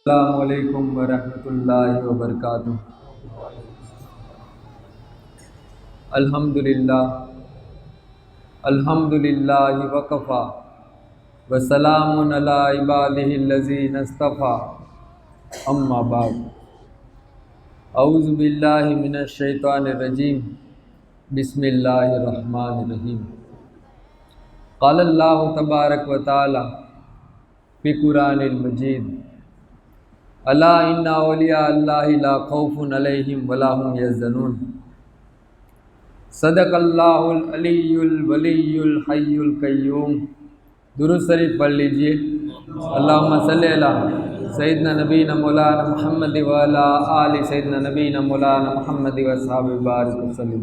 السلام علیکم ورحمۃ اللہ وبرکاتہ۔ الحمدللہ وکفیٰ وسلام علی عبادہ الذین اصطفیٰ، اما بعد۔ اعوذ باللہ من الشیطان الرجیم، بسم اللہ الرحمن الرحیم۔ قال اللہ تبارک و تعالی فی قرآن المجید، الا ان اولیاء اللہ لا خوف علیہم ولا هم یحزنون۔ صدق اللہ العلی الولی الحی القیوم۔ درود شریف پڑھ لیجئے۔ اللہم صلی علی سیدنا نبینا مولانا محمد وعلی آل سیدنا نبینا مولانا محمد وصحبہ بارک وسلم۔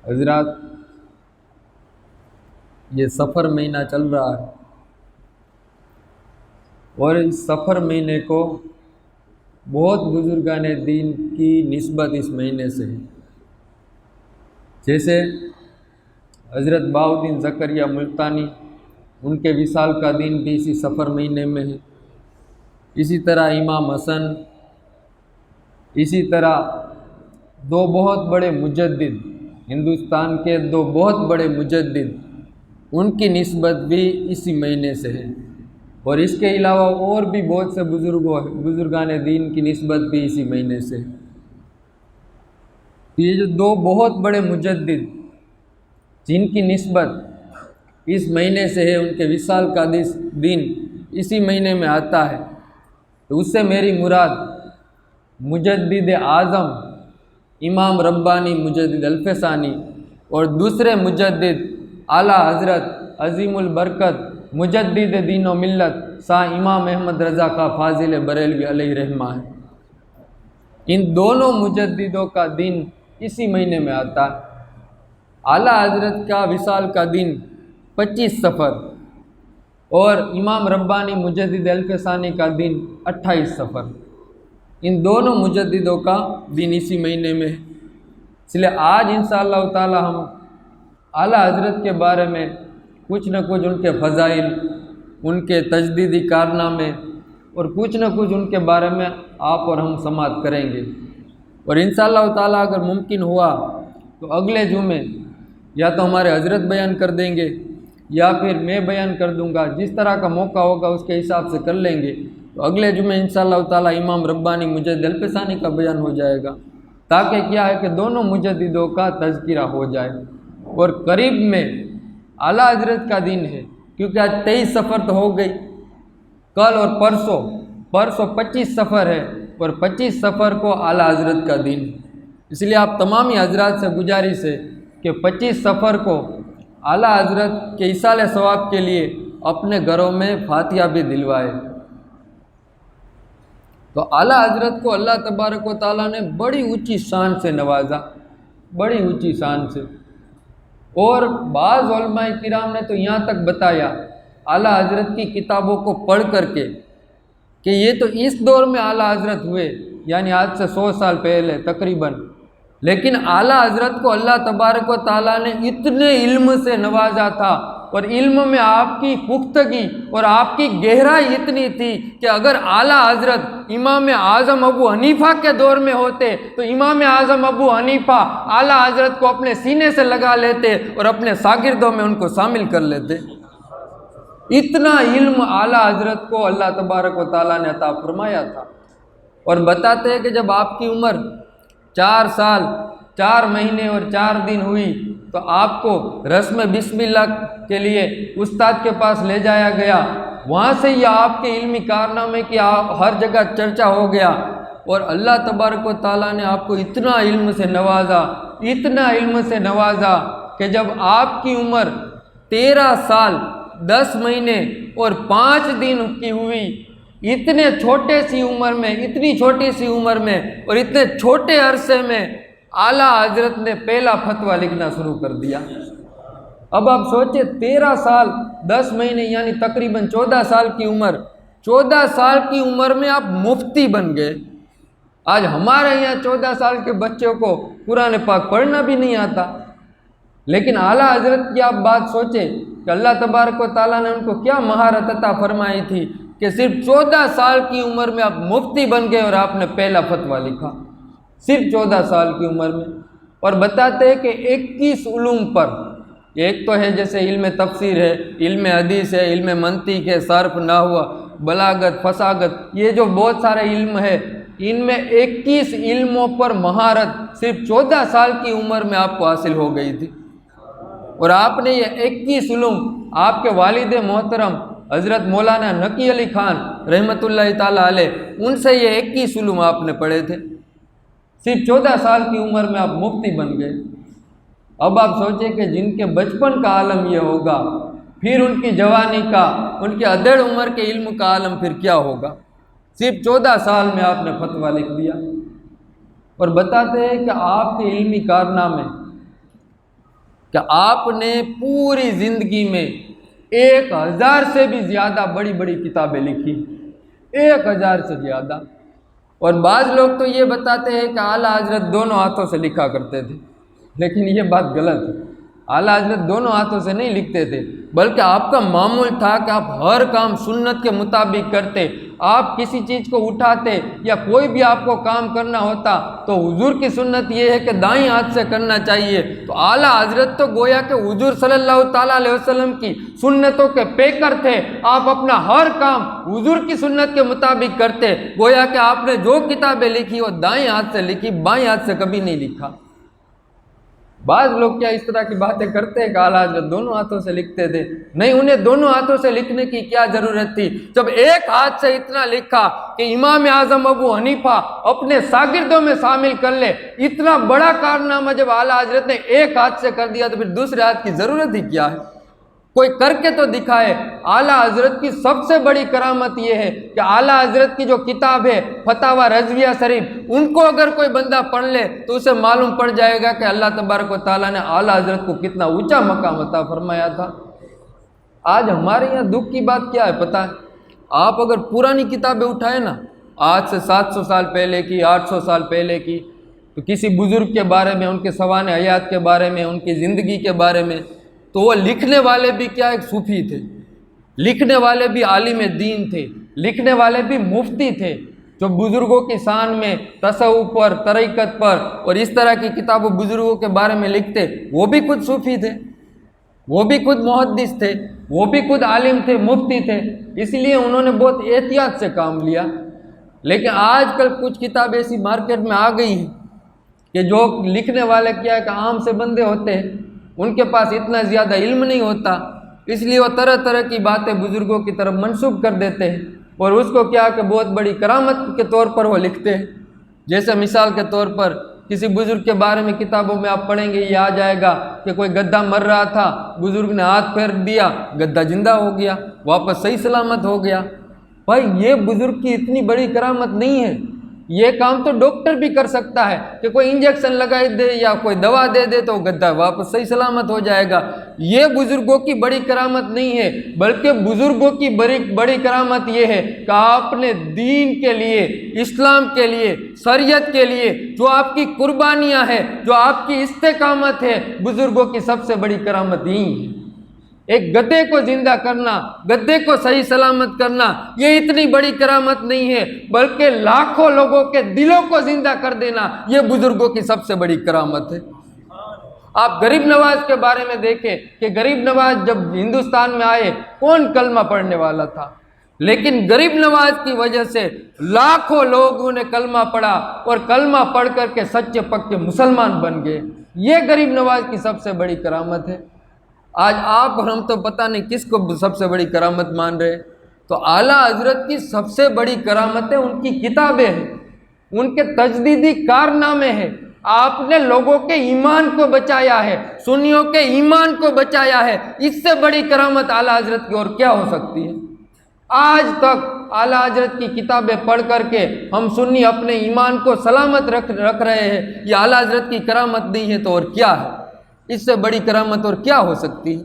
حضرات، یہ سفر مہینہ چل رہا ہے اور اس سفر مہینے کو بہت بزرگان دین کی نسبت اس مہینے سے ہے، جیسے حضرت بہاؤالدین زکریا ملتانی، ان کے وصال کا دن بھی اسی سفر مہینے میں ہے۔ اسی طرح امام حسن، اسی طرح دو بہت بڑے مجدد، ہندوستان کے دو بہت بڑے مجدد، ان کی نسبت بھی اسی مہینے سے ہے، اور اس کے علاوہ اور بھی بہت سے بزرگان دین کی نسبت بھی اسی مہینے سے ہے۔ یہ جو دو بہت بڑے مجدد جن کی نسبت اس مہینے سے ہے، ان کے وصال کا دن اسی مہینے میں آتا ہے، تو اس سے میری مراد مجدد اعظم امام ربانی مجدد الفسانی اور دوسرے مجدد اعلیٰ حضرت عظیم البرکت مجدد دین و ملت شاہ امام احمد رضا خاں فاضل بریلوی علیہ رحمہ ہے۔ ان دونوں مجددوں کا دن اسی مہینے میں آتا ہے۔ اعلیٰ حضرت کا وصال کا دن 25 صفر اور امام ربانی مجدد الفسانی کا دن 28 صفر۔ ان دونوں مجددوں کا دن اسی مہینے میں ہے، اس لیے آج انشاءاللہ تعالی ہم اعلیٰ حضرت کے بارے میں کچھ نہ کچھ ان کے فضائل، ان کے تجدیدی کارنامے اور کچھ نہ کچھ ان کے بارے میں آپ اور ہم سماعت کریں گے، اور انشاءاللہ تعالی اگر ممکن ہوا تو اگلے جمعے یا تو ہمارے حضرت بیان کر دیں گے یا پھر میں بیان کر دوں گا، جس طرح کا موقع ہوگا اس کے حساب سے کر لیں گے۔ تو اگلے جمعے انشاءاللہ تعالی امام ربانی مجدد الفسانی کا بیان ہو جائے گا، تاکہ کیا ہے کہ دونوں مجددوں کا تذکرہ ہو جائے۔ اور قریب میں اعلیٰ حضرت کا دن ہے، کیونکہ آج 23 صفر تو ہو گئی، کل اور پرسوں 25 صفر ہے، اور 25 صفر کو اعلیٰ حضرت کا دن ہے۔ اس لیے آپ تمامی حضرات سے گزارش ہے کہ 25 صفر کو اعلیٰ حضرت کے ایصال ثواب کے لیے اپنے گھروں میں فاتحہ بھی دلوائے۔ تو اعلیٰ حضرت کو اللہ تبارک و تعالیٰ نے بڑی اونچی شان سے نوازا، بڑی اونچی شان سے، اور بعض علماء کرام نے تو یہاں تک بتایا اعلیٰ حضرت کی کتابوں کو پڑھ کر کے کہ یہ تو اس دور میں اعلیٰ حضرت ہوئے، یعنی آج سے 100 سال پہلے تقریباً، لیکن اعلیٰ حضرت کو اللہ تبارک و تعالیٰ نے اتنے علم سے نوازا تھا، اور علم میں آپ کی پختگی اور آپ کی گہرائی اتنی تھی کہ اگر اعلیٰ حضرت امام اعظم ابو حنیفہ کے دور میں ہوتے تو امام اعظم ابو حنیفہ اعلیٰ حضرت کو اپنے سینے سے لگا لیتے اور اپنے شاگردوں میں ان کو شامل کر لیتے۔ اتنا علم اعلیٰ حضرت کو اللہ تبارک و تعالیٰ نے عطا فرمایا تھا، اور بتاتے ہیں کہ جب آپ کی عمر 4 سال 4 مہینے اور 4 دن ہوئی تو آپ کو رسم بسم اللہ کے لیے استاد کے پاس لے جایا گیا، وہاں سے یہ آپ کے علمی کارنامے کی ہر جگہ چرچا ہو گیا، اور اللہ تبارک و تعالیٰ نے آپ کو اتنا علم سے نوازا، اتنا علم سے نوازا کہ جب آپ کی عمر 13 سال 10 مہینے اور 5 دن کی ہوئی، اتنی چھوٹی سی عمر میں اور اتنے چھوٹے عرصے میں اعلیٰ حضرت نے پہلا فتویٰ لکھنا شروع کر دیا۔ اب آپ سوچیں 13 سال 10 مہینے یعنی تقریباً 14 سال کی عمر، 14 سال کی عمر میں آپ مفتی بن گئے۔ آج ہمارے یہاں 14 سال کے بچوں کو قرآن پاک پڑھنا بھی نہیں آتا، لیکن اعلیٰ حضرت کی آپ بات سوچیں کہ اللہ تبارک و تعالیٰ نے ان کو کیا مہارت عطا فرمائی تھی کہ صرف 14 سال کی عمر میں آپ مفتی بن گئے اور آپ نے پہلا فتویٰ لکھا، صرف 14 سال کی عمر میں. اور بتاتے ہیں کہ 21 علوم پر، ایک تو ہے جیسے علم تفسیر ہے، علم حدیث ہے، علم منطق ہے، صرف نحو، بلاغت، فصاحت، یہ جو بہت سارے علم ہے، ان میں 21 علموں پر مہارت صرف 14 سال کی عمر میں آپ کو حاصل ہو گئی تھی. اور آپ نے یہ 21 علوم آپ کے والد محترم حضرت مولانا نقی علی خان رحمۃ اللہ تعالیٰ علیہ، ان سے یہ 21 علوم آپ نے پڑھے تھے. صرف 14 سال کی عمر میں آپ مفتی بن گئے. اب آپ سوچیں کہ جن کے بچپن کا عالم یہ ہوگا، پھر ان کی جوانی کا، ان کے ادھیڑ عمر کے علم کا عالم پھر کیا ہوگا. صرف 14 سال میں آپ نے فتویٰ لکھ دیا. اور بتاتے ہیں کہ آپ کے علمی کارنامے، کہ آپ نے پوری زندگی میں 1000 سے بھی زیادہ بڑی بڑی کتابیں لکھی، 1000 سے زیادہ. اور بعض لوگ تو یہ بتاتے ہیں کہ اعلیٰ حضرت دونوں ہاتھوں سے لکھا کرتے تھے، لیکن یہ بات غلط ہے. اعلیٰ حضرت دونوں ہاتھوں سے نہیں لکھتے تھے، بلکہ آپ کا معمول تھا کہ آپ ہر کام سنت کے مطابق کرتے. آپ کسی چیز کو اٹھاتے یا کوئی بھی آپ کو کام کرنا ہوتا تو حضور کی سنت یہ ہے کہ دائیں ہاتھ سے کرنا چاہیے. تو اعلیٰ حضرت تو گویا کہ حضور صلی اللہ تعالیٰ علیہ وسلم کی سنتوں کے پیکر تھے. آپ اپنا ہر کام حضور کی سنت کے مطابق کرتے. گویا کہ آپ نے جو کتابیں لکھی وہ دائیں ہاتھ سے لکھی، بائیں ہاتھ سے کبھی نہیں لکھا. بعض لوگ کیا اس طرح کی باتیں کرتے ہیں کہ اعلیٰ حضرت دونوں ہاتھوں سے لکھتے تھے. نہیں، انہیں دونوں ہاتھوں سے لکھنے کی کیا ضرورت تھی؟ جب ایک ہاتھ سے اتنا لکھا کہ امام اعظم ابو حنیفہ اپنے شاگردوں میں شامل کر لے، اتنا بڑا کارنامہ جب اعلیٰ حضرت نے ایک ہاتھ سے کر دیا تو پھر دوسرے ہاتھ کی ضرورت ہی کیا ہے؟ کوئی کر کے تو دکھائے. اعلیٰ حضرت کی سب سے بڑی کرامت یہ ہے کہ اعلیٰ حضرت کی جو کتاب ہے فتاوی رضویہ شریف، ان کو اگر کوئی بندہ پڑھ لے تو اسے معلوم پڑ جائے گا کہ اللہ تبارک و تعالیٰ نے اعلیٰ حضرت کو کتنا اونچا مقام عطا فرمایا تھا. آج ہمارے یہاں دکھ کی بات کیا ہے پتہ ہے؟ آپ اگر پرانی کتابیں اٹھائیں نا، آج سے 700 سال پہلے کی، 800 سال پہلے کی، تو کسی بزرگ کے بارے میں، ان کے سوانح حیات کے بارے میں، ان کی زندگی کے بارے میں، تو وہ لکھنے والے بھی کیا ایک صوفی تھے، لکھنے والے بھی عالم دین تھے، لکھنے والے بھی مفتی تھے. جو بزرگوں کی شان میں تصوف پر، طریقت پر اور اس طرح کی کتابوں بزرگوں کے بارے میں لکھتے، وہ بھی خود صوفی تھے، وہ بھی خود محدث تھے، وہ بھی خود عالم تھے، مفتی تھے. اس لیے انہوں نے بہت احتیاط سے کام لیا. لیکن آج کل کچھ کتابیں ایسی مارکیٹ میں آ گئی ہیں کہ جو لکھنے والے کیا ہے کہ عام سے بندے ہوتے ہیں، ان کے پاس اتنا زیادہ علم نہیں ہوتا، اس لیے وہ طرح طرح کی باتیں بزرگوں کی طرف منسوب کر دیتے ہیں اور اس کو کیا کہ بہت بڑی کرامت کے طور پر وہ لکھتے ہیں. جیسے مثال کے طور پر کسی بزرگ کے بارے میں کتابوں میں آپ پڑھیں گے، یہ آ جائے گا کہ کوئی گدھا مر رہا تھا، بزرگ نے ہاتھ پھیر دیا، گدھا زندہ ہو گیا، واپس صحیح سلامت ہو گیا. بھائی یہ بزرگ کی اتنی بڑی کرامت نہیں ہے. یہ کام تو ڈاکٹر بھی کر سکتا ہے کہ کوئی انجیکشن لگائی دے یا کوئی دوا دے دے تو گدھا واپس صحیح سلامت ہو جائے گا. یہ بزرگوں کی بڑی کرامت نہیں ہے، بلکہ بزرگوں کی بڑی کرامت یہ ہے کہ آپ نے دین کے لیے، اسلام کے لیے، شریعت کے لیے جو آپ کی قربانیاں ہیں، جو آپ کی استقامت ہے، بزرگوں کی سب سے بڑی کرامت یہی ہے. ایک گدھے کو زندہ کرنا، گدھے کو صحیح سلامت کرنا، یہ اتنی بڑی کرامت نہیں ہے، بلکہ لاکھوں لوگوں کے دلوں کو زندہ کر دینا یہ بزرگوں کی سب سے بڑی کرامت ہے. آپ غریب نواز کے بارے میں دیکھیں کہ غریب نواز جب ہندوستان میں آئے کون کلمہ پڑھنے والا تھا، لیکن غریب نواز کی وجہ سے لاکھوں لوگوں نے کلمہ پڑھا اور کلمہ پڑھ کر کے سچے پکے مسلمان بن گئے. یہ غریب نواز کی سب سے بڑی کرامت ہے. آج آپ اور ہم تو پتہ نہیں کس کو سب سے بڑی کرامت مان رہے. تو اعلیٰ حضرت کی سب سے بڑی کرامتیں ان کی کتابیں ہیں، ان کے تجدیدی کارنامے ہیں. آپ نے لوگوں کے ایمان کو بچایا ہے، سنیوں کے ایمان کو بچایا ہے. اس سے بڑی کرامت اعلیٰ حضرت کی اور کیا ہو سکتی ہے؟ آج تک اعلیٰ حضرت کی کتابیں پڑھ کر کے ہم سنی اپنے ایمان کو سلامت رکھ رہے ہیں. یہ اعلیٰ حضرت کی کرامت نہیں ہے تو اور کیا ہے؟ اس سے بڑی کرامت اور کیا ہو سکتی ہے؟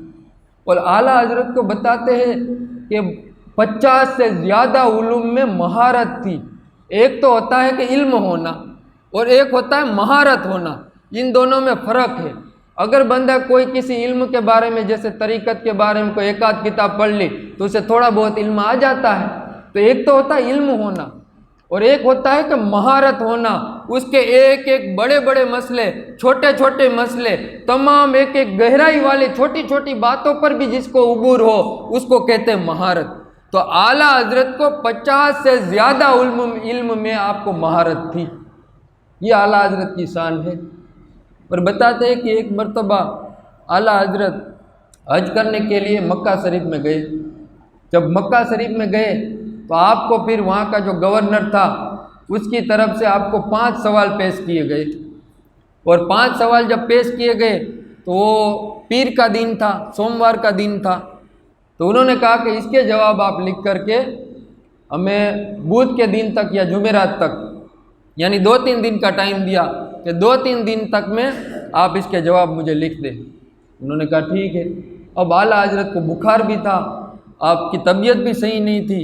اور اعلیٰ حضرت کو بتاتے ہیں کہ 50 سے زیادہ علوم میں مہارت تھی. ایک تو ہوتا ہے کہ علم ہونا اور ایک ہوتا ہے مہارت ہونا. ان دونوں میں فرق ہے. اگر بندہ کوئی کسی علم کے بارے میں، جیسے طریقت کے بارے میں کوئی ایک آدھ کتاب پڑھ لی تو اسے تھوڑا بہت علم آ جاتا ہے، تو ایک تو ہوتا ہے علم ہونا اور ایک ہوتا ہے کہ مہارت ہونا، اس کے ایک ایک بڑے بڑے مسئلے، چھوٹے چھوٹے مسئلے، تمام ایک ایک گہرائی والے چھوٹی چھوٹی باتوں پر بھی جس کو عبور ہو اس کو کہتے ہیں مہارت۔ تو اعلیٰ حضرت کو 50 سے زیادہ علم میں آپ کو مہارت تھی، یہ اعلیٰ حضرت کی شان ہے۔ اور بتاتے ہیں کہ ایک مرتبہ اعلیٰ حضرت حج کرنے کے لیے مکہ شریف میں گئے۔ جب مکہ شریف میں گئے تو آپ کو پھر وہاں کا جو گورنر تھا اس کی طرف سے آپ کو 5 سوال پیش کیے گئے، اور 5 سوال جب پیش کیے گئے تو وہ پیر کا دن تھا، سوموار کا دن تھا، تو انہوں نے کہا کہ اس کے جواب آپ لکھ کر کے ہمیں بدھ کے دن تک یا جمعرات تک، یعنی 2-3 دن کا ٹائم دیا کہ 2-3 دن تک میں آپ اس کے جواب مجھے لکھ دیں۔ انہوں نے کہا ٹھیک ہے۔ اب اعلیٰ حضرت کو بخار بھی تھا، آپ کی طبیعت بھی صحیح نہیں تھی،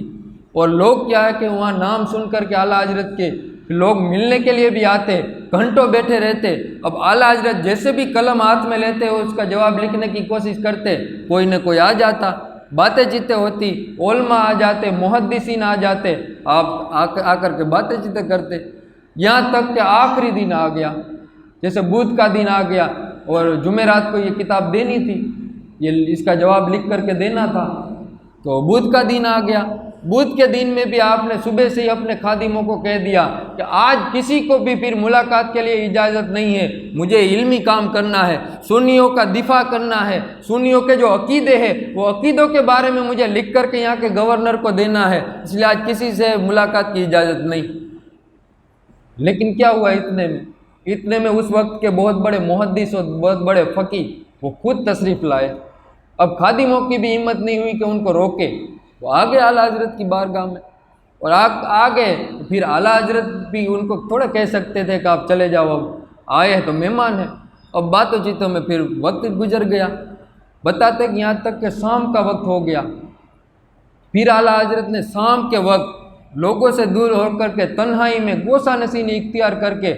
اور لوگ کیا ہے کہ وہاں نام سن کر کے اعلیٰ حضرت کے لوگ ملنے کے لیے بھی آتے، گھنٹوں بیٹھے رہتے۔ اب اعلیٰ حضرت جیسے بھی قلم ہاتھ میں لیتے اس کا جواب لکھنے کی کوشش کرتے، کوئی نہ کوئی آ جاتا، باتیں چیتیں ہوتی، علماء آ جاتے، محدثین آ جاتے، آپ آ کر کے باتیں چیتیں کرتے، یہاں تک کہ آخری دن آ گیا، جیسے بدھ کا دن آ گیا اور جمعرات کو یہ کتاب دینی تھی، یہ اس کا جواب لکھ کر کے دینا تھا، تو بدھ کا دن آ گیا۔ بدھ کے دن میں بھی آپ نے صبح سے ہی اپنے خادموں کو کہہ دیا کہ آج کسی کو بھی پھر ملاقات کے لیے اجازت نہیں ہے، مجھے علمی کام کرنا ہے، سنیوں کا دفاع کرنا ہے، سنیوں کے جو عقیدے ہیں وہ عقیدوں کے بارے میں مجھے لکھ کر کے یہاں کے گورنر کو دینا ہے، اس لیے آج کسی سے ملاقات کی اجازت نہیں۔ لیکن کیا ہوا اتنے میں اس وقت کے بہت بڑے محدث اور بہت بڑے فقیہ وہ خود تشریف لائے۔ اب خادموں کی بھی ہمت نہیں ہوئی کہ ان کو روکے، وہ آگے اعلیٰ حضرت کی بارگاہ میں، اور آگے پھر اعلیٰ حضرت بھی ان کو تھوڑا کہہ سکتے تھے کہ آپ چلے جاؤ، اب آئے ہیں تو مہمان ہیں۔ اب باتوں چیتوں میں پھر وقت گزر گیا، بتاتے کہ یہاں تک کہ شام کا وقت ہو گیا۔ پھر اعلیٰ حضرت نے شام کے وقت لوگوں سے دور ہو کر کے تنہائی میں گوشہ نشینی اختیار کر کے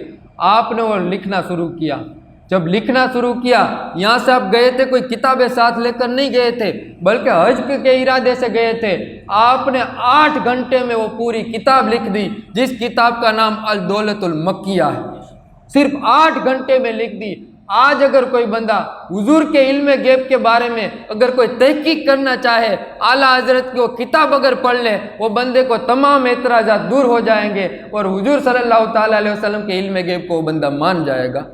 آپ نے وہ لکھنا شروع کیا۔ جب لکھنا شروع کیا، یہاں سے آپ گئے تھے کوئی کتابیں ساتھ لے کر نہیں گئے تھے، بلکہ حج کے ارادے سے گئے تھے۔ آپ نے 8 گھنٹے میں وہ پوری کتاب لکھ دی، جس کتاب کا نام الدولۃ المکیہ ہے، صرف 8 گھنٹے میں لکھ دی۔ آج اگر کوئی بندہ حضور کے علم غیب کے بارے میں اگر کوئی تحقیق کرنا چاہے، اعلیٰ حضرت کی وہ کتاب اگر پڑھ لے، وہ بندے کو تمام اعتراضات دور ہو جائیں گے اور حضور صلی اللہ تعالیٰ علیہ وسلم کے علم غیب کو وہ بندہ مان جائے گا۔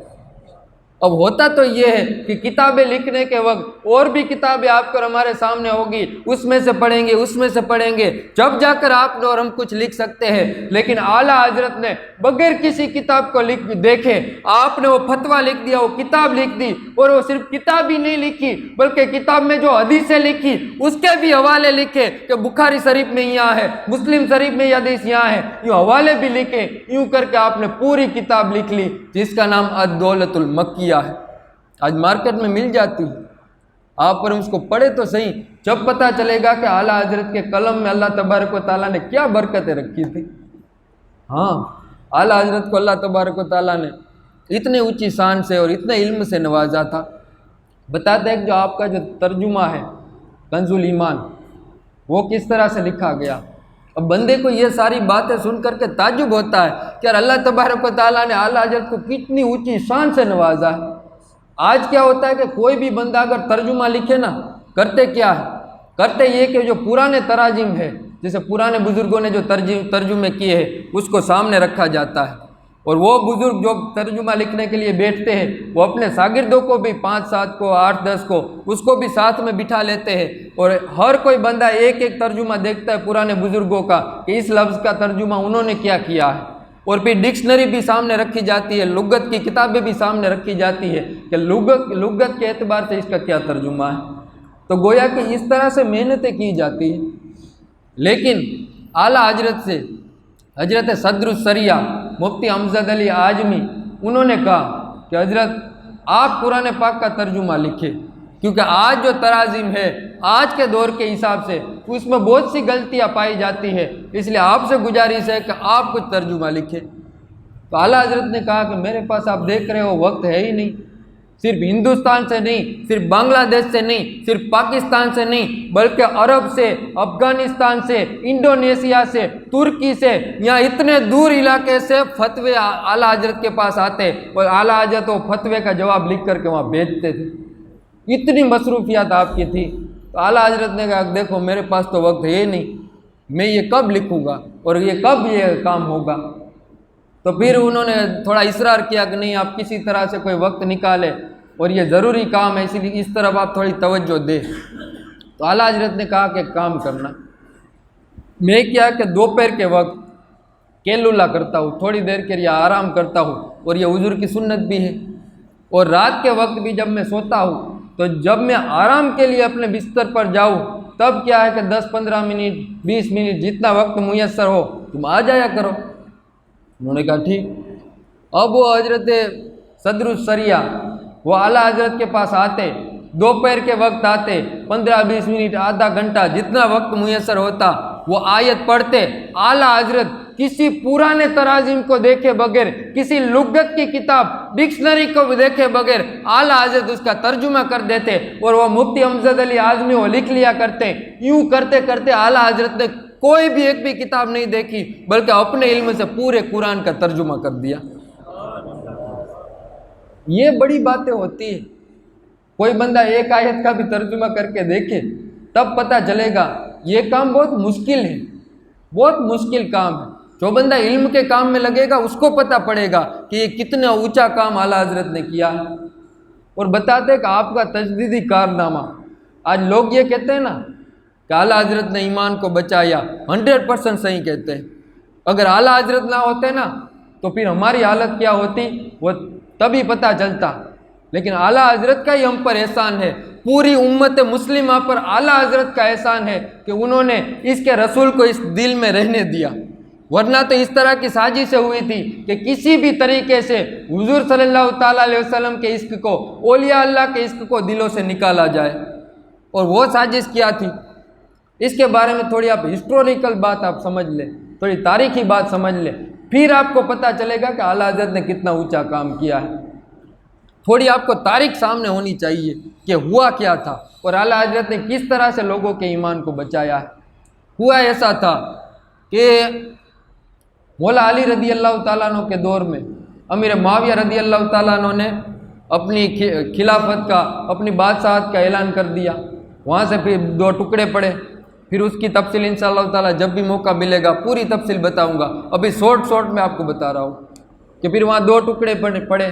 اب ہوتا تو یہ ہے کہ کتابیں لکھنے کے وقت اور بھی کتابیں آپ کو ہمارے سامنے ہوگی، اس میں سے پڑھیں گے، اس میں سے پڑھیں گے، جب جا کر آپ اور ہم کچھ لکھ سکتے ہیں۔ لیکن اعلیٰ حضرت نے بغیر کسی کتاب کو دیکھے آپ نے وہ فتویٰ لکھ دیا، وہ کتاب لکھ دی، اور وہ صرف کتاب ہی نہیں لکھی بلکہ کتاب میں جو حدیثیں لکھی اس کے بھی حوالے لکھے کہ بخاری شریف میں یہاں ہے، مسلم شریف میں یہ حدیث یہاں ہے، یوں حوالے بھی لکھے۔ یوں کر کے آپ نے پوری کتاب لکھ لی جس کا نام الدولۃ المکیہ ہے۔ آج مارکیٹ میں مل جاتی ہے، آپ پر اس کو پڑھے تو صحیح، جب پتہ چلے گا کہ اعلیٰ حضرت کے قلم میں اللہ تبارک و تعالیٰ نے کیا برکتیں رکھی تھی۔ ہاں، اعلیٰ حضرت کو اللہ تبارک و تعالیٰ نے اتنی اونچی شان سے اور اتنے علم سے نوازا تھا۔ بتاتے ہیں کہ جو آپ کا جو ترجمہ ہے کنز الایمان، وہ کس طرح سے لکھا گیا۔ اب بندے کو یہ ساری باتیں سن کر کے تعجب ہوتا ہے کہ اللہ تبارک و تعالیٰ نے اعلیٰ حضرت کو کتنی اونچی شان سے نوازا ہے۔ آج کیا ہوتا ہے کہ کوئی بھی بندہ اگر ترجمہ لکھے نا، کرتے کیا ہے، کرتے یہ کہ جو پرانے تراجم ہے، جیسے پرانے بزرگوں نے جو ترجمے کیے ہیں اس کو سامنے رکھا جاتا ہے، اور وہ بزرگ جو ترجمہ لکھنے کے لیے بیٹھتے ہیں وہ اپنے شاگردوں کو بھی 5-7 کو 8-10 کو اس کو بھی ساتھ میں بٹھا لیتے ہیں، اور ہر کوئی بندہ ایک ایک ترجمہ دیکھتا ہے پرانے بزرگوں کا کہ اس لفظ کا ترجمہ انہوں نے کیا کیا ہے، اور پھر ڈکشنری بھی سامنے رکھی جاتی ہے، لغت کی کتابیں بھی سامنے رکھی جاتی ہے کہ لغت کے اعتبار سے اس کا کیا ترجمہ ہے۔ تو گویا کہ اس طرح سے محنتیں کی جاتی ہیں۔ لیکن اعلیٰ حضرت سے حضرت صدر السریہ مفتی امجد علی اعظمی انہوں نے کہا کہ حضرت آپ قرآن پاک کا ترجمہ لکھیں، کیونکہ آج جو تراجم ہے آج کے دور کے حساب سے اس میں بہت سی غلطیاں پائی جاتی ہے، اس لیے آپ سے گزارش ہے کہ آپ کچھ ترجمہ لکھیں۔ تو اعلیٰ حضرت نے کہا کہ میرے پاس آپ دیکھ رہے ہو وقت ہے ہی نہیں، صرف ہندوستان سے نہیں، صرف بنگلہ دیش سے نہیں، صرف پاکستان سے نہیں، بلکہ عرب سے، افغانستان سے، انڈونیشیا سے، ترکی سے، یہاں اتنے دور علاقے سے فتوے اعلیٰ حضرت کے پاس آتے اور اعلیٰ حضرت وہ فتوے کا جواب لکھ کر کے وہاں بھیجتے تھے. اتنی مصروفیات آپ کی تھی. تو اعلیٰ حضرت نے کہا دیکھو میرے پاس تو وقت ہے نہیں، میں یہ کب لکھوں گا اور یہ کب یہ کام ہوگا. تو پھر انہوں نے تھوڑا اصرار کیا کہ نہیں آپ کسی طرح سے کوئی وقت نکالے اور یہ ضروری کام ہے، اسی لیے اس طرف آپ تھوڑی توجہ دیں. تو اعلیٰ حضرت نے کہا کہ کام کرنا. میں کیا کہ دوپہر کے وقت کیلولہ کرتا ہوں، تھوڑی دیر کے لیے آرام کرتا ہوں، اور یہ حضور کی سنت بھی ہے. اور رات کے وقت بھی جب میں سوتا ہوں تو جب میں آرام کے لیے اپنے بستر پر جاؤں تب کیا ہے کہ 10-15 منٹ 20 منٹ جتنا وقت میسر ہو تم آ جایا کرو. انہوں نے کہا ٹھیک. اب وہ حضرت صدر السریہ وہ اعلیٰ حضرت کے پاس آتے، دوپہر کے وقت آتے، 15-20 منٹ آدھا گھنٹہ جتنا وقت میسر ہوتا وہ آیت پڑھتے. اعلیٰ حضرت کسی پرانے تراجم کو دیکھے بغیر، کسی لغت کی کتاب ڈکشنری کو بھی دیکھے بغیر اعلیٰ حضرت اس کا ترجمہ کر دیتے اور وہ مفتی امجد علی اعظمی وہ لکھ لیا کرتے. یوں کرتے کرتے اعلیٰ حضرت نے کوئی بھی ایک بھی کتاب نہیں دیکھی بلکہ اپنے علم سے پورے قرآن کا ترجمہ کر دیا. یہ بڑی باتیں ہوتی ہیں. کوئی بندہ ایک آیت کا بھی ترجمہ کر کے دیکھے تب پتہ چلے گا یہ کام بہت مشکل ہے، بہت مشکل کام ہے. جو بندہ علم کے کام میں لگے گا اس کو پتہ پڑے گا کہ یہ کتنا اونچا کام اعلیٰ حضرت نے کیا ہے. اور بتاتے ہیں کہ آپ کا تجدیدی کارنامہ. آج لوگ یہ کہتے ہیں نا کہ اعلیٰ حضرت نے ایمان کو بچایا، 100% صحیح کہتے ہیں. اگر اعلیٰ حضرت نہ ہوتے نا تو پھر ہماری حالت کیا ہوتی وہ تبھی پتہ چلتا. لیکن اعلیٰ حضرت کا ہی ہم پر احسان ہے، پوری امت مسلمہ پر اعلیٰ حضرت کا احسان ہے کہ انہوں نے اس کے رسول کو اس دل میں رہنے دیا. ورنہ تو اس طرح کی سازشیں ہوئی تھی کہ کسی بھی طریقے سے حضور صلی اللہ تعالیٰ علیہ وسلم کے عشق کو، اولیاء اللہ کے عشق کو دلوں سے نکالا جائے. اور وہ سازش کیا تھی اس کے بارے میں تھوڑی آپ ہسٹوریکل بات آپ سمجھ لیں، تھوڑی تاریخی بات سمجھ لیں، پھر آپ کو پتہ چلے گا کہ اعلیٰ حضرت نے کتنا اونچا کام کیا ہے. تھوڑی آپ کو تاریخ سامنے ہونی چاہیے کہ ہوا کیا تھا اور اعلیٰ حضرت نے کس طرح سے لوگوں کے ایمان کو بچایا ہے. ہوا ایسا تھا کہ مولا علی رضی اللہ تعالیٰ عنہ کے دور میں امیر معاویہ رضی اللہ تعالیٰ عنہ نے اپنی خلافت کا، اپنی بادشاہت کا اعلان کر دیا. وہاں سے پھر 2 ٹکڑے پڑے. پھر اس کی تفصیل انشاءاللہ تعالیٰ جب بھی موقع ملے گا پوری تفصیل بتاؤں گا. ابھی شارٹ میں آپ کو بتا رہا ہوں کہ پھر وہاں 2 ٹکڑے پڑے.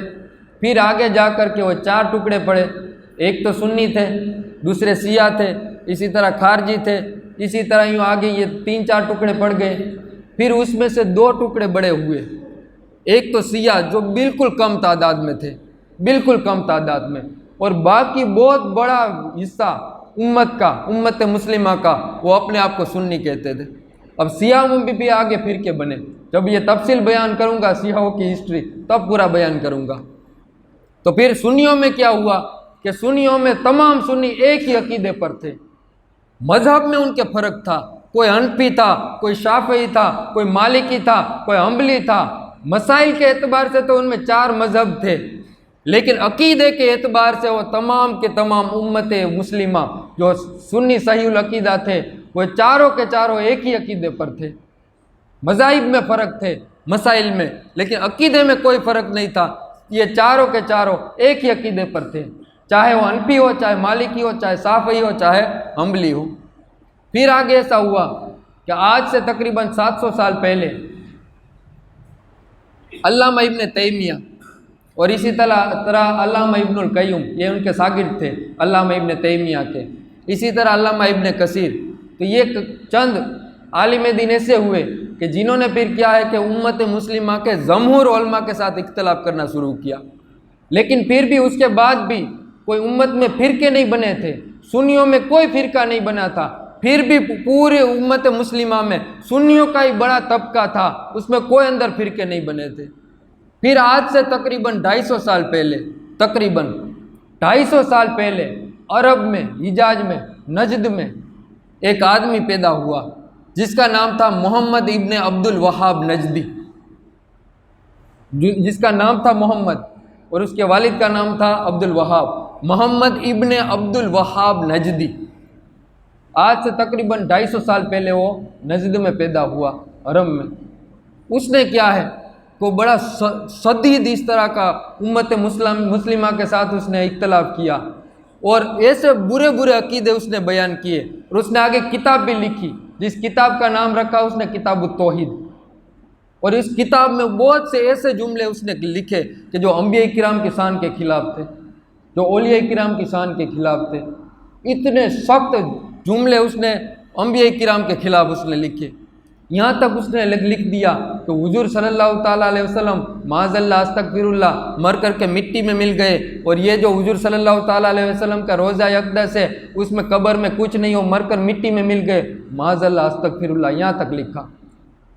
پھر آگے جا کر کے وہ 4 ٹکڑے پڑے. ایک تو سنی تھے، دوسرے شیعہ تھے، اسی طرح خارجی تھے، اسی طرح یوں آگے یہ 3-4 ٹکڑے پڑ گئے. پھر اس میں سے 2 ٹکڑے بڑے ہوئے. ایک تو شیعہ جو بالکل کم تعداد میں تھے، بالکل کم تعداد میں، اور باقی بہت بڑا حصہ امت مسلمہ کا وہ اپنے آپ کو سنی کہتے تھے. اب سیاہ میں بھی آگے پھر کے بنے. جب یہ تفصیل بیان کروں گا سیاحوں کی ہسٹری تب پورا بیان کروں گا. تو پھر سنیوں میں کیا ہوا کہ سنیوں میں تمام سنی ایک ہی عقیدے پر تھے. مذہب میں ان کے فرق تھا، کوئی حنفی تھا، کوئی شافعی تھا، کوئی مالکی تھا، کوئی حنبلی تھا. مسائل کے اعتبار سے تو ان میں 4 مذہب تھے، لیکن عقیدے کے اعتبار سے وہ تمام کے تمام امت مسلمہ جو سنی صحیح العقیدہ تھے وہ چاروں کے چاروں ایک ہی عقیدے پر تھے. مذاہب میں فرق تھے، مسائل میں، لیکن عقیدے میں کوئی فرق نہیں تھا. یہ چاروں کے چاروں ایک ہی عقیدے پر تھے، چاہے وہ حنفی ہو، چاہے مالکی ہو، چاہے شافعی ہو، چاہے حنبلی ہو. پھر آگے ایسا ہوا کہ آج سے تقریباً 700 سال پہلے علامہ ابن تیمیہ اور اسی طرح علامہ ابن القیم، یہ ان کے شاگرد تھے علامہ ابن تیمیہ کے، اسی طرح علامہ ابن کثیر. تو یہ چند عالم دین ایسے ہوئے کہ جنہوں نے پھر کیا ہے کہ امت مسلمہ کے جمہور علماء کے ساتھ اختلاف کرنا شروع کیا. لیکن پھر بھی اس کے بعد بھی کوئی امت میں فرقے نہیں بنے تھے. سنیوں میں کوئی فرقہ نہیں بنا تھا، پھر بھی پورے امت مسلمہ میں سنیوں کا ہی بڑا طبقہ تھا، اس میں کوئی اندر فرقے نہیں بنے تھے. پھر آج سے تقریباً 250 سال پہلے، تقریباً 250 سال پہلے عرب میں، حجاز میں، نجد میں ایک آدمی پیدا ہوا جس کا نام تھا محمد ابن عبد الوہاب نجدی، جس کا نام تھا محمد. اور اس کے والد کا نام تھا عبد الوہاب، محمد ابن عبد الوہاب نجدی۔ آج سے تقریباً 250 سال پہلے وہ نجد میں پیدا ہوا، حرم میں۔ اس نے کیا ہے کو بڑا شدید اس طرح کا امت مسلمہ کے ساتھ اس نے اختلاف کیا، اور ایسے برے برے عقیدے اس نے بیان کیے، اور اس نے آگے کتاب بھی لکھی جس کتاب کا نام رکھا اس نے کتاب التوحید۔ اور اس کتاب میں بہت سے ایسے جملے اس نے لکھے کہ جو انبیاء کرام کی شان کے خلاف تھے، جو اولیاء کرام کی شان کے خلاف تھے۔ اتنے سخت جملے اس نے انبیاء کرام کے خلاف اس نے لکھے، یہاں تک اس نے لکھ دیا کہ حضور صلی اللہ تعالیٰ علیہ وسلم معاذ اللہ استغفر اللہ مر کر کے مٹی میں مل گئے، اور یہ جو حضور صلی اللہ تعالیٰ علیہ وسلم کا روضہ اقدس ہے اس میں قبر میں کچھ نہیں ہو، مر کر مٹی میں مل گئے، معاذ اللہ استغفر اللہ، یہاں تک لکھا۔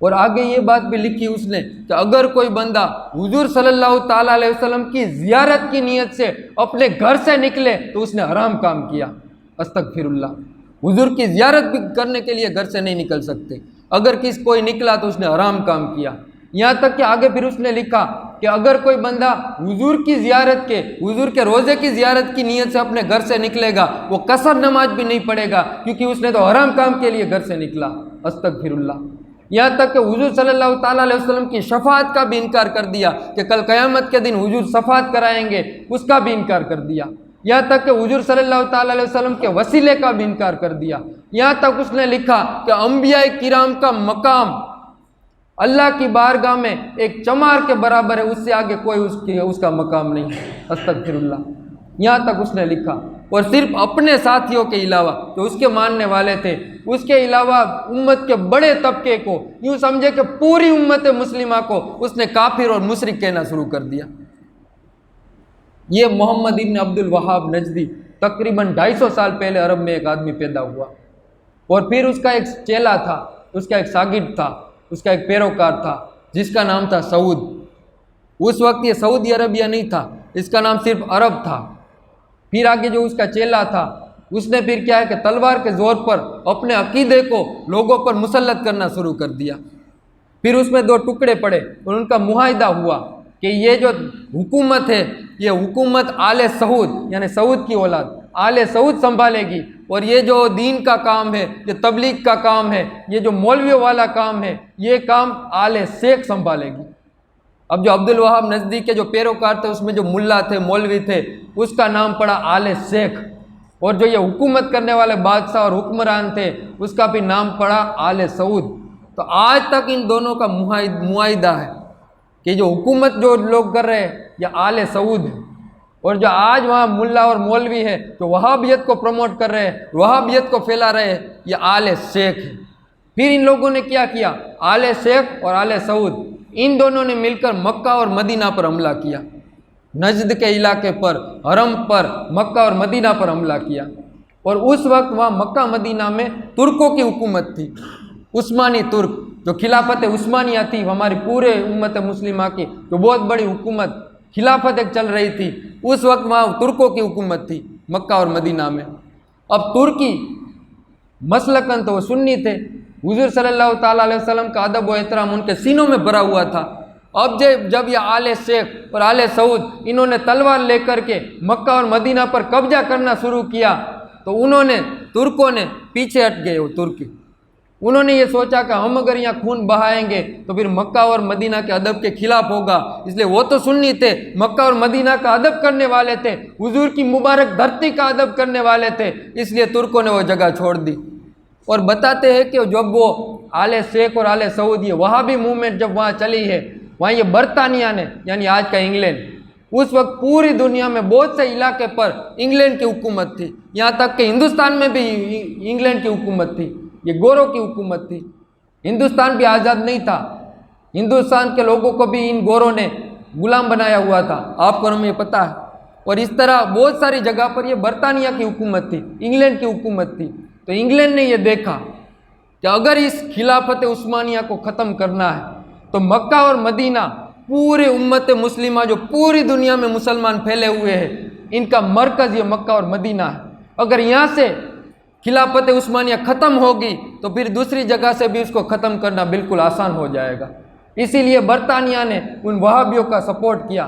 اور آگے یہ بات بھی لکھی اس نے کہ اگر کوئی بندہ حضور صلی اللہ تعالیٰ علیہ وسلم کی زیارت کی نیت سے اپنے گھر سے نکلے تو اس نے حرام کام کیا، استغفر اللہ۔ حضور کی زیارت بھی کرنے کے لیے گھر سے نہیں نکل سکتے، اگر کوئی نکلا تو اس نے حرام کام کیا۔ یہاں تک کہ آگے پھر اس نے لکھا کہ اگر کوئی بندہ حضور کی زیارت کے، حضور کے روزے کی زیارت کی نیت سے اپنے گھر سے نکلے گا وہ قصر نماز بھی نہیں پڑھے گا، کیونکہ اس نے تو حرام کام کے لیے گھر سے نکلا، استغفر اللہ۔ یہاں تک کہ حضور صلی اللہ تعالیٰ علیہ وسلم کی شفاعت کا بھی انکار کر دیا کہ کل قیامت کے دن حضور شفاعت کرائیں گے، اس کا بھی انکار کر دیا۔ یہاں تک کہ حضور صلی اللہ تعالیٰ علیہ وسلم کے وسیلے کا بھی انکار کر دیا۔ یہاں تک اس نے لکھا کہ انبیاء کرام کا مقام اللہ کی بارگاہ میں ایک چمار کے برابر ہے، اس سے آگے کوئی اس کا مقام نہیں ہے، استغفر اللہ۔ یہاں تک اس نے لکھا، اور صرف اپنے ساتھیوں کے علاوہ جو اس کے ماننے والے تھے، اس کے علاوہ امت کے بڑے طبقے کو، یوں سمجھے کہ پوری امت مسلمہ کو اس نے کافر اور مشرک کہنا شروع کر دیا۔ یہ محمد ابن عبد الوہاب نجدی تقریباً 250 سال پہلے عرب میں ایک آدمی پیدا ہوا، اور پھر اس کا ایک چیلا تھا، اس کا ایک شاگرد تھا، اس کا ایک پیروکار تھا جس کا نام تھا سعود۔ اس وقت یہ سعودی عربیہ نہیں تھا، اس کا نام صرف عرب تھا۔ پھر آگے جو اس کا چیلا تھا اس نے پھر کیا ہے کہ تلوار کے زور پر اپنے عقیدے کو لوگوں پر مسلط کرنا شروع کر دیا۔ پھر اس میں 2 ٹکڑے پڑے اور ان کا معاہدہ ہوا کہ یہ جو حکومت ہے یہ حکومت آل سعود یعنی سعود کی اولاد آل سعود سنبھالے گی، اور یہ جو دین کا کام ہے، یہ تبلیغ کا کام ہے، یہ جو مولویوں والا کام ہے، یہ کام آل شیخ سنبھالے گی۔ اب جو عبد الوہاب نجدی کے جو پیروکار تھے اس میں جو ملا تھے، مولوی تھے، اس کا نام پڑا آل شیخ، اور جو یہ حکومت کرنے والے بادشاہ اور حکمران تھے اس کا بھی نام پڑا آل سعود۔ تو آج تک ان دونوں کا معاہدہ ہے کہ جو حکومت جو لوگ کر رہے ہیں یہ آل سعود ہے، اور جو آج وہاں ملا اور مولوی ہے جو وہابیت کو پروموٹ کر رہے ہیں، وہابیت کو پھیلا رہے ہیں، یہ آل شیخ ہے۔ پھر ان لوگوں نے کیا کیا، آل شیخ اور آل سعود ان دونوں نے مل کر مکہ اور مدینہ پر حملہ کیا، نجد کے علاقے پر، حرم پر، مکہ اور مدینہ پر حملہ کیا۔ اور اس وقت وہاں مکہ مدینہ میں ترکوں کی حکومت تھی، عثمانی ترک، جو خلافت عثمانیہ تھی ہماری پورے امت مسلمہ کی جو بہت بڑی حکومت خلافت ایک چل رہی تھی، اس وقت وہاں ترکوں کی حکومت تھی مکہ اور مدینہ میں۔ اب ترکی مسلکن تو وہ سنی تھے، حضور صلی اللہ تعالیٰ علیہ وسلم کا ادب و احترام ان کے سینوں میں بھرا ہوا تھا۔ اب جب یہ آل شیخ اور آل سعود انہوں نے تلوار لے کر کے مکہ اور مدینہ پر قبضہ کرنا شروع کیا تو ترکوں نے پیچھے ہٹ گئے، وہ ترکی انہوں نے یہ سوچا کہ ہم اگر یہاں خون بہائیں گے تو پھر مکہ اور مدینہ کے ادب کے خلاف ہوگا، اس لیے وہ تو سنی تھے، مکہ اور مدینہ کا ادب کرنے والے تھے، حضور کی مبارک دھرتی کا ادب کرنے والے تھے، اس لیے ترکوں نے وہ جگہ چھوڑ دی۔ اور بتاتے ہیں کہ جب وہ آل شیخ اور آل سعود یہ وہابی موومنٹ جب وہاں چلی ہے، وہاں یہ برطانیہ نے یعنی آج کا انگلینڈ، اس وقت پوری دنیا میں بہت سے علاقے پر انگلینڈ کی حکومت تھی، یہاں تک کہ ہندوستان میں بھی انگلینڈ کی حکومت تھی، یہ گوروں کی حکومت تھی۔ ہندوستان بھی آزاد نہیں تھا، ہندوستان کے لوگوں کو بھی ان گوروں نے غلام بنایا ہوا تھا، آپ کو ہمیں پتہ ہے۔ اور اس طرح بہت ساری جگہ پر یہ برطانیہ کی حکومت تھی، انگلینڈ کی حکومت تھی۔ تو انگلینڈ نے یہ دیکھا کہ اگر اس خلافت عثمانیہ کو ختم کرنا ہے تو مکہ اور مدینہ پورے امت مسلمہ جو پوری دنیا میں مسلمان پھیلے ہوئے ہیں ان کا مرکز یہ مکہ اور مدینہ ہے، اگر یہاں سے خلافت عثمانیہ ختم ہوگی تو پھر دوسری جگہ سے بھی اس کو ختم کرنا بالکل آسان ہو جائے گا۔ اسی لیے برطانیہ نے ان وہابیوں کا سپورٹ کیا